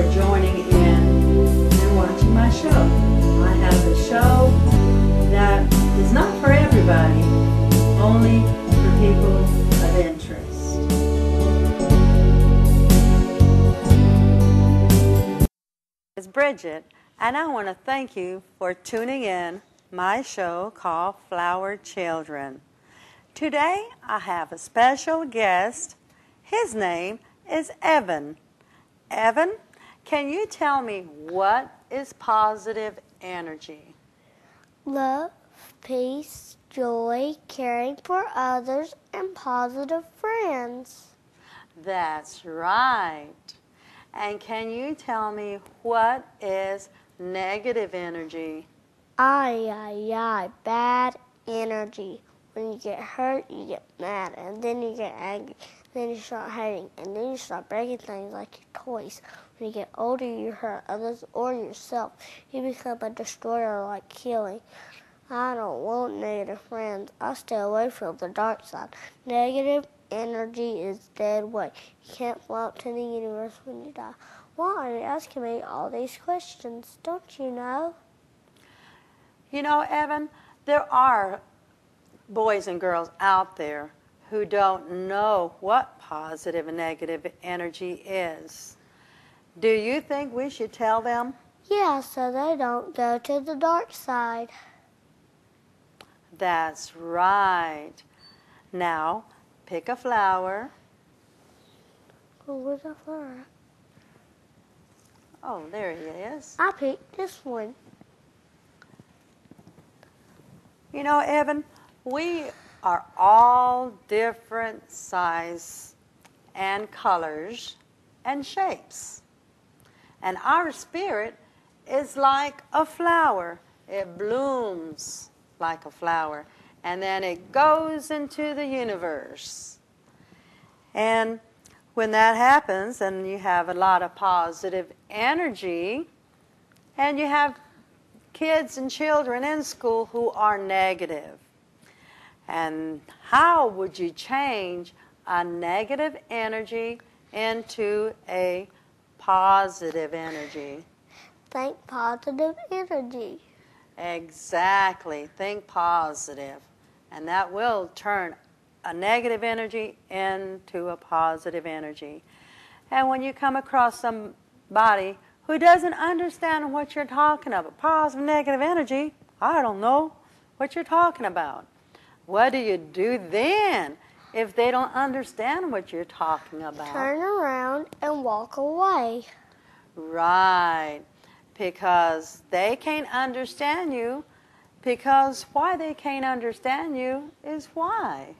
for joining in and watching my show. I have a show that is not for everybody, only for people of interest. It's Bridget, and I want to thank you for tuning in my show called Flower Children. Today I have a special guest. His name is Evan. Evan, can you tell me what is positive energy? Love, peace, joy, caring for others, and positive friends. That's right. And can you tell me what is negative energy? Bad energy. When you get hurt, you get mad, and then you get angry, then you start hating, and then you start breaking things like your toys. When you get older, you hurt others or yourself. You become a destroyer like killing. I don't want negative friends. I stay away from the dark side. Negative energy is dead weight. You can't fly up to the universe when you die. Why are you asking me all these questions? Don't you know? You know, Evan, there are boys and girls out there who don't know what positive and negative energy is. Do you think we should tell them? Yeah, so they don't go to the dark side. That's right. Now, pick a flower. Well, where's the flower? Oh, there he is. I picked this one. You know, Evan, we are all different size and colors and shapes. And our spirit is like a flower. It blooms like a flower, and then it goes into the universe. And when that happens, and you have a lot of positive energy, and you have kids and children in school who are negative. And how would you change a negative energy into a positive energy? Think positive energy. Exactly. Think positive. And that will turn a negative energy into a positive energy. And when you come across somebody who doesn't understand what you're talking about, positive, negative energy, I don't know what you're talking about. What do you do then if they don't understand what you're talking about? Turn around and walk away. Right. Because they can't understand you. Because why they can't understand you is why.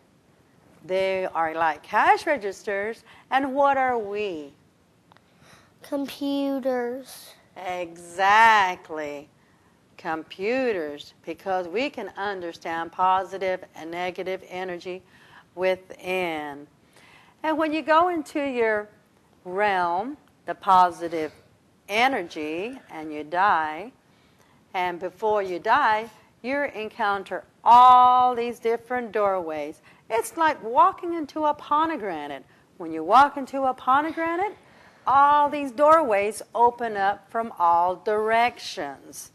They are like cash registers, and what are we? Computers. Exactly. Computers, because we can understand positive and negative energy within. And when you go into your realm, the positive energy, and you die, and before you die, you encounter all these different doorways. It's like walking into a pomegranate. When you walk into a pomegranate, all these doorways open up from all directions.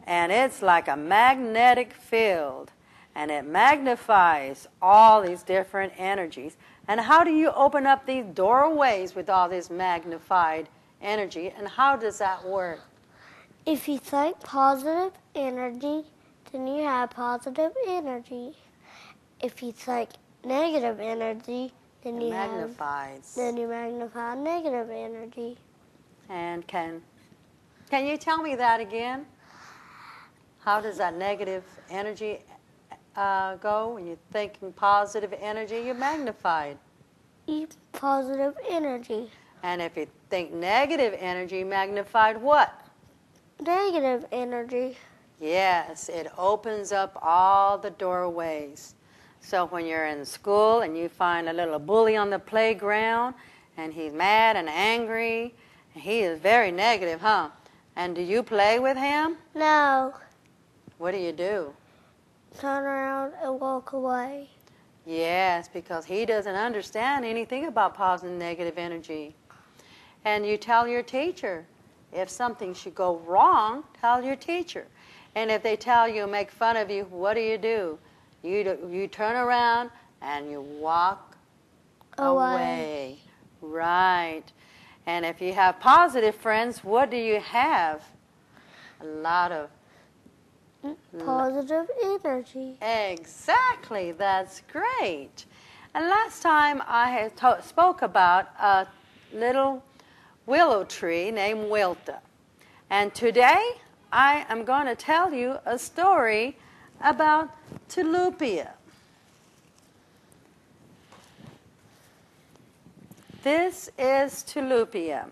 And it's like a magnetic field. And it magnifies all these different energies. And how do you open up these doorways with all this magnified energy? And how does that work? If you think positive energy, then you have positive energy. If you think negative energy, then you magnify negative energy. And can you tell me that again? How does that negative energy go? When you're thinking positive energy, you're magnified. Positive energy. And if you think negative energy, magnified what? Negative energy. Yes, it opens up all the doorways. So when you're in school and you find a little bully on the playground and he's mad and angry, and he is very negative, huh? And do you play with him? No. What do? Turn around and walk away. Yes, because he doesn't understand anything about positive and negative energy. And you tell your teacher. If something should go wrong, tell your teacher. And if they tell you, make fun of you, what do? You turn around and you walk away. Right. And if you have positive friends, what do you have? A lot of positive energy. Exactly. That's great. And last time I had spoke about a little willow tree named Wilta. And today I am going to tell you a story about Tulipia. This is Tulipia.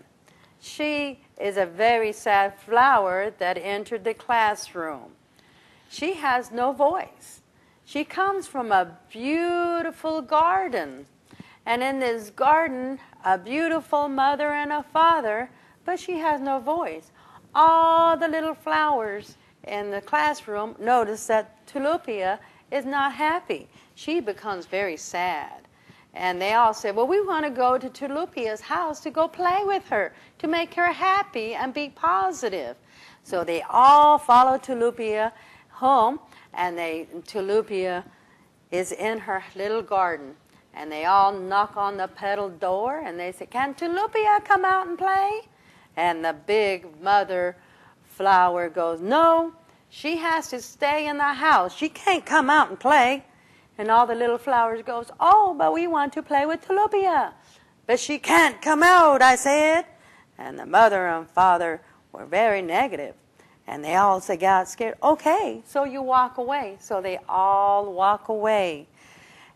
She is a very sad flower that entered the classroom. She has no voice. She comes from a beautiful garden. And in this garden, a beautiful mother and a father, but she has no voice. All the little flowers in the classroom notice that Tulipia is not happy. She becomes very sad. And they all say, well, we want to go to Tulipia's house to go play with her, to make her happy and be positive. So they all follow Tulipia home, and Tulipia is in her little garden. And they all knock on the petal door, and they say, can Tulipia come out and play? And the big mother flower goes, no, she has to stay in the house. She can't come out and play. And all the little flowers goes, oh, but we want to play with Tulipia. But she can't come out, I said. And the mother and father were very negative. And they all got scared. Okay, so you walk away. So they all walk away.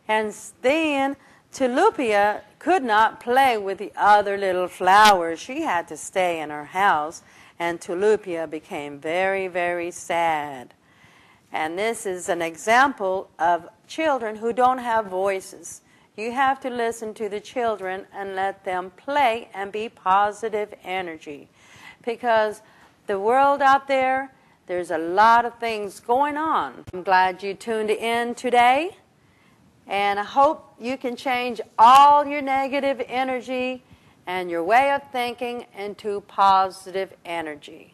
And then Tulipia could not play with the other little flowers. She had to stay in her house. And Tulipia became very, very sad. And this is an example of children who don't have voices. You have to listen to the children and let them play and be positive energy. Because the world out there, there's a lot of things going on. I'm glad you tuned in today. And I hope you can change all your negative energy and your way of thinking into positive energy.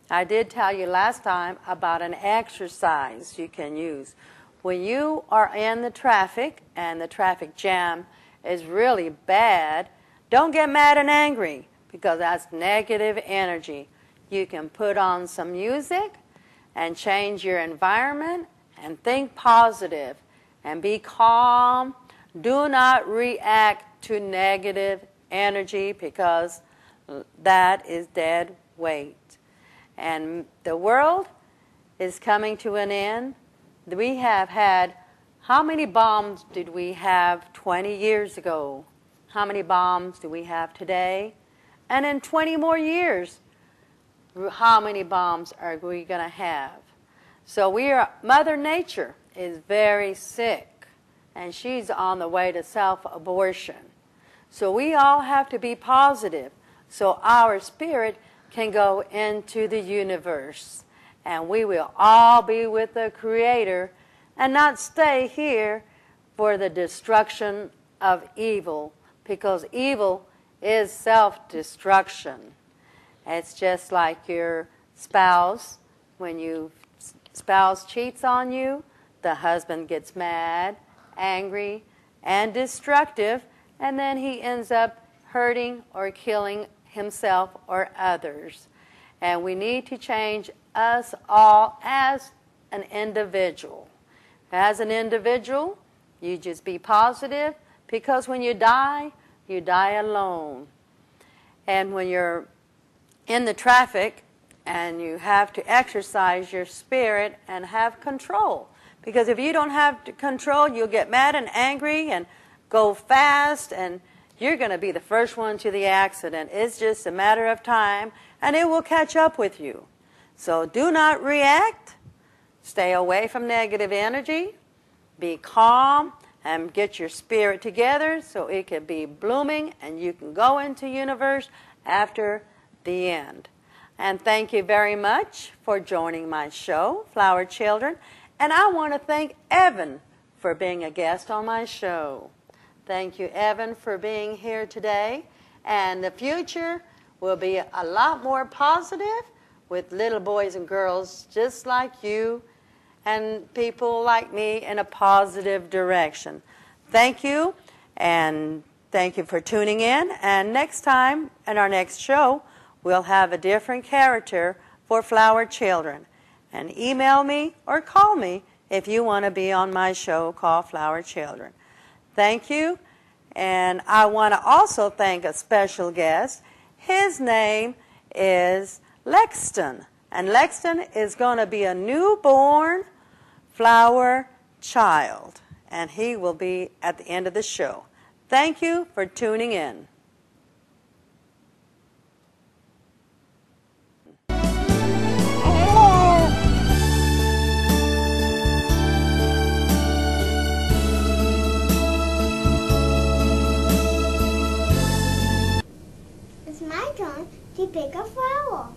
I did tell you last time about an exercise you can use. When you are in the traffic and the traffic jam is really bad, don't get mad and angry because that's negative energy. You can put on some music and change your environment and think positive and be calm. Do not react to negative energy because that is dead weight. And the world is coming to an end. We have had, how many bombs did we have 20 years ago? How many bombs do we have today? And in 20 more years, how many bombs are we going to have? So Mother Nature is very sick, and she's on the way to self-abortion. So we all have to be positive so our spirit can go into the universe. And we will all be with the Creator and not stay here for the destruction of evil, because evil is self-destruction. It's just like your spouse. When your spouse cheats on you, the husband gets mad, angry, and destructive, and then he ends up hurting or killing himself or others. And we need to change us all as an individual. As an individual, you just be positive, because when you die alone. And when you're in the traffic and you have to exercise your spirit and have control. Because if you don't have control, you'll get mad and angry and go fast, and you're going to be the first one to the accident. It's just a matter of time, and it will catch up with you. So do not react. Stay away from negative energy. Be calm and get your spirit together so it can be blooming and you can go into universe after the end. And thank you very much for joining my show, Flower Children. And I want to thank Evan for being a guest on my show. Thank you, Evan, for being here today. And the future will be a lot more positive with little boys and girls just like you and people like me in a positive direction. Thank you, and thank you for tuning in. And next time, in our next show, we'll have a different character for Flower Children. And email me or call me if you want to be on my show called Flower Children. Thank you. And I want to also thank a special guest. His name is Lexton. And Lexton is going to be a newborn flower child. And he will be at the end of the show. Thank you for tuning in. It's my turn to pick a flower.